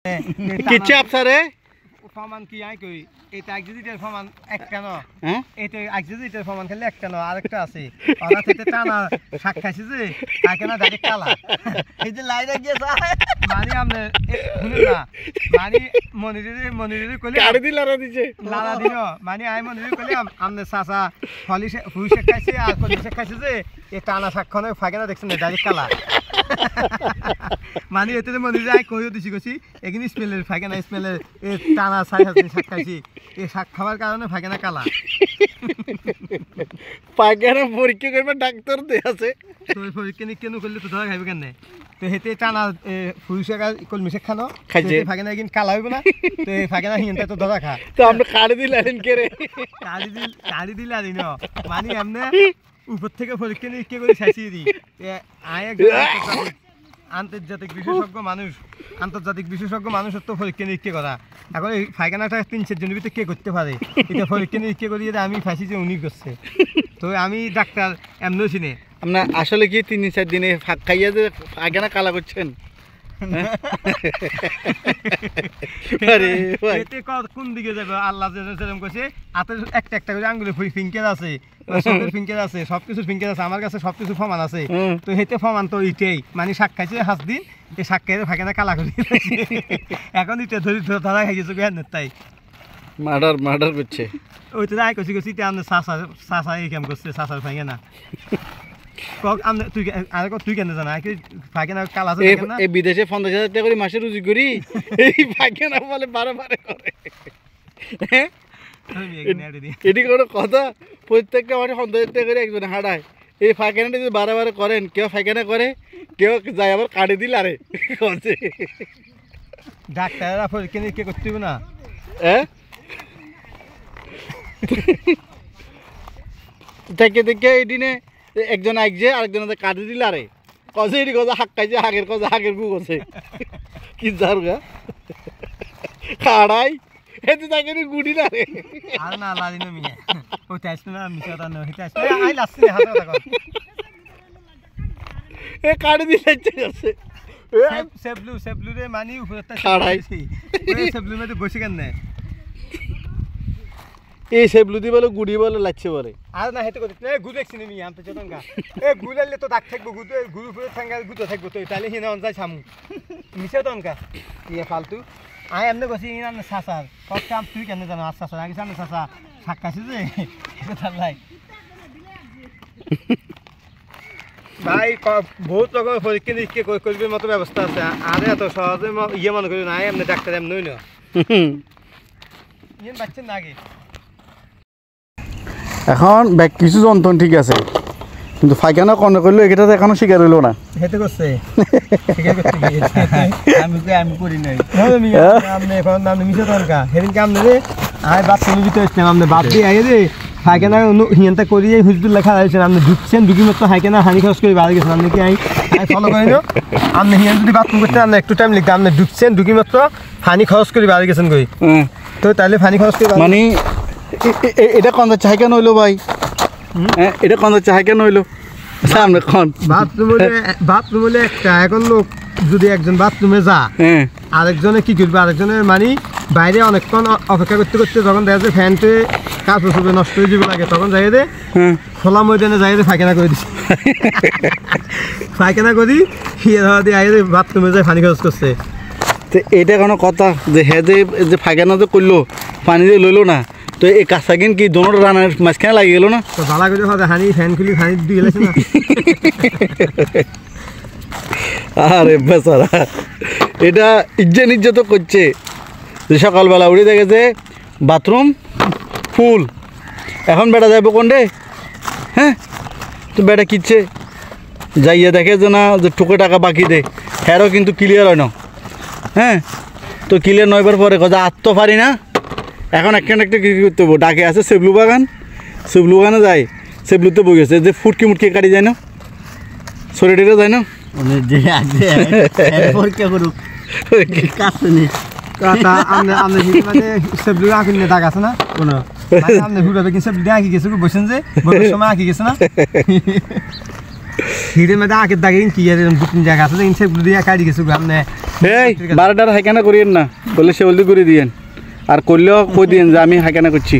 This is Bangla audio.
কিচ্ছে আপসারে ফমান কি আই কই এটা এক্সিটের ফমান একটা ন এটা এক্সিটের ফমান খালি একটা ন আরেকটা আছে ওরা থেকে টানা শাক খাইছে যে তাকে না ডাইরেক্ট কালা এই যে লাইনে গিয়েছে মানে আমনে শুনুন না মানে মনিরে কইলে কাড়ি দি লারা দিছে লারা দিও মানে আই মনিরে কইলে আমনে সাসা ফলি ফুইশে খাইছে আর কলি শাক খাইছে যে এই টানা শাকখনে ফাগে না দেখছেন ডাইরেক্ট কালা মানে এতে মনিরে আই কইও দিছি কইছি এগিনি স্মেলের ফাগে না স্মেলের এই টানা ছাই হাতে শাক খাইছি এই শাক খাবার কারণে ফাগে না কালা পায়খানা পরীক্ষা করবে ডাক্তার দে আছে তো পরীক্ষা নি কেন করলে তো ধরা খাইবে কেন তো হেতে টানা ফুইশে কলমি শাক খানো খাইছে ফাগে না এগিন কালা হইবে না তো ফাগে না হিনতে তো ধরা খা তো আমরা কাড়ি দিলেন কে রে কাড়ি দিলা দিন মানে এমনে উপর থেকে পরীক্ষা নিরীক্ষা করে ছাইছি দি আয় আন্তর্জাতিক বিশেষজ্ঞ মানুষ তো পরীক্ষা নিরীক্ষা করা এখন এই ফাইখানাটা 3-4 জনের ভিতরে কে করতে পারে এটা পরীক্ষা নিরীক্ষা করি আমি ফাঁসি যে উনি করছে তো আমি ডাক্তার এমনও চিনে আপনার আসলে কি 3-4 দিনে ফাঁক খাইয়া যে ফাইখানা কালা করছেন কোন দিকে যাবে আল্লাহ যেরকম কইছে হাতে একটা একটা করে আঙ্গুলে ফিঙ্কের আছে ফিঙ্কের আছে সবকিছু ফিঙ্কের আছে আমার কাছে সবকিছু ফমান আছে তো হেতে ফমান তো ইটেই মানে শাক খাইছে 5 দিন এই শাক খাইতে ফাঁকে কালা করে এখন ইটে ধরা খাইছে বেহানের তাই মার্ডার করছে ওই তো যাই কইছি কইছি আপনি চাষা এই কাম করছে চাষার ফাঁকে না তুই কেন জানা ফাঁকেনা কালা এই বিদেশে 50,000 টাকা করে মাসে রুজি করি এই ফাঁকেনা বলে বারে করে এটি কোনো কথা প্রত্যেকটা মাসে 50,000 টাকা করে একজনে হাঁটায় এই ফাঁকেনাটা যদি বারে করেন কেউ ফাঁকেনা করে কেউ যায় আবার কাটে দিল আরে ডাক্তাররা পরীক্ষা নিরীক্ষা করতে হবে না দেখে এই দিনে একজন আইছে আরেকজন কাটি দিল আরে কজে এটি কজা হাক খাইছে হাগের গু করছে কি জারগা খাড়াই এতে তাকে গুড়ি না রে আর না লাদিন মিয়া ও তাইছ না মিছাটা না হিতাইছ আই লাসি হাতে কথা কর এ কাটি দিলে আছে সেবলু রে মানি উপরটা খাড়াই ওই সেবলু মধ্যে বসে কেন না এই সেবলুদি বলে গুড়ি বলে লাগছে বলে আর না হেতে কইতে এ গু দেখছিনি মি আম তো জতনগা এ গুলালে তো দাগ থাকবো গুরু উপরে থাঙ্গা গুতো থাকবো তো তাইলে হিনা অনজাই সামু মিছে তনকা ইয়া ফালতু আই এমনে কইছি ইনা সাসার কত কাম তুই কেন জানো সাসা আগে সামনে সাসা সাক্কাছি যে কথা লাই ভাই বহুত রকমের পরীক্ষা নিরীক্ষা করবে মতো ব্যবস্থা আছে আরে এত সহজে ইয়ে মনে করি না এমনি ডাক্তার এমনি না ইয়ে বাচ্চা না আগে এখন ব্যাগ কিছু যন্ত্রণ ঠিক আছে কিন্তু ফাইখানা কর্ণ করলো এটাতে এখনো শিকার হইলো না হেতে করছে আমি করি নাই আপনি এখন আপনি মিশে দরকার সেদিন কাম নেবে আয় বাপ তুমি ভিতরে আসলাম আপনি বাপ দিয়ে আগে রে ফাইখানা হিয়ানটা করিয়ে হুজুর লেখা রয়েছেন আপনি ঢুকছেন ঢুকি মতো ফাইখানা হানি খরচ করে বাড়ি গেছেন আপনি কি আই ফলো করেন আপনি হিয়ান যদি বাথরুম করতে আপনি একটু টাইম লিখতে আপনি ঢুকছেন ঢুকি মতো ফানি খরচ করে বাড়ি গেছেন কই তো তাহলে ফানি খরচ করে মানে এটা কোন চাই কেন হইলো ভাই এটা কোন চাই কেন হইলো সামনে কোন বাথরুম হলে একটা এখন লোক যদি একজন বাথরুমে যা আরেকজনে কি করবে আরেকজনের মানে বাইরে অনেকক্ষণ অপেক্ষা করতে যখন দেখা যায় ফ্যানটে কাপড় চোপড় নষ্ট হয়ে যাবে লাগে তখন যাই দে খোলা ময়দানে যাই দে ফাইখানা করে দিছি ফাইখানা করি হিয়ে ধরা দিয়ে আগে বাথরুমে যায় পানি খরচ করছে তো এটা কোনো কথা যে হ্যাঁ যে ফাইখানা যে করলো পানি দিয়ে লইলো না তো এই কাঁচাগিন কি দোনোর রান্নার মাঝখানে লাগিয়ে গেল না তো ভালো করে হবে হানি ফ্যান খুলি পানি দিয়ে গেলেছে না আরে বেচারা এটা ইজ্জত করছে যে সকালবেলা উঠে দেখেছে বাথরুম ফুল এখন বেটা যাবো কোন রে হ্যাঁ তো বেটা কিচ্ছে যাইয়া দেখে যে না যে টুকো টাকা বাকি দে হ্যারও কিন্তু ক্লিয়ার হয় না হ্যাঁ তো ক্লিয়ার নয়বার পরে কথা আর তো পারি না এখন একটা কী করতে হবো ডাকে আছে সেবলু বাগানে যায় সেবলুতে বই গেছে যে ফুটকি মুটকি কাটি যায় না শরীরে যায় না পরীক্ষা করুক সেবলু আঁকি দাগ আছে না কোনো আপনি ঘুরবে কিন্তু সেবলু আঁকি গেছে বসেন যে সময় আঁকি গেছে না হিরে মধ্যে আগের দাগে কি আর দু তিন জায়গা আছে ইনসেক্ট দিয়ে কাটি গেছে আপনি এই বারোটার হাইকানা করিয়েন না বলে সে বলতে করে দিয়েন আর করলেও কই দিয়েন যে আমি হাইকানা করছি